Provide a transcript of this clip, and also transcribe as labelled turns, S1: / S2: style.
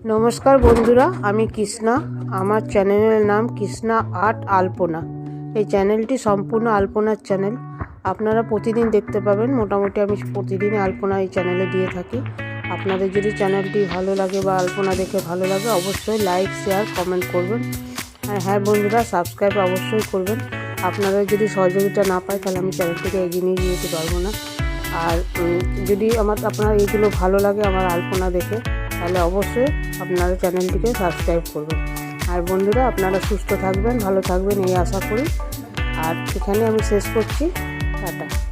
S1: নমস্কার বন্ধুরা, আমি কৃষ্ণা। আমার চ্যানেলের নাম কৃষ্ণা আর্ট আলপনা। এই চ্যানেলটি সম্পূর্ণ আলপনার চ্যানেল। আপনারা প্রতিদিন দেখতে পাবেন। মোটামুটি আমি প্রতিদিনই আলপনা এই চ্যানেলে দিয়ে থাকি। আপনাদের যদি চ্যানেলটি ভালো লাগে বা আলপনা দেখে ভালো লাগে, অবশ্যই লাইক, শেয়ার, কমেন্ট করবেন। আর হ্যাঁ বন্ধুরা, সাবস্ক্রাইব অবশ্যই করবেন। আপনাদের যদি সহযোগিতা না পায় তাহলে আমি চ্যানেলটিকে এগিয়ে নিয়ে যেতে পারবো না। আর যদি আপনার এইগুলো ভালো লাগে আমার আলপনা দেখে, তাহলে অবশ্যই আপনারা চ্যানেলটিকে সাবস্ক্রাইব করবেন। আর বন্ধুরা, আপনারা সুস্থ থাকবেন, ভালো থাকবেন এই আশা করি। আর এখানে আমি শেষ করছি। টাটা।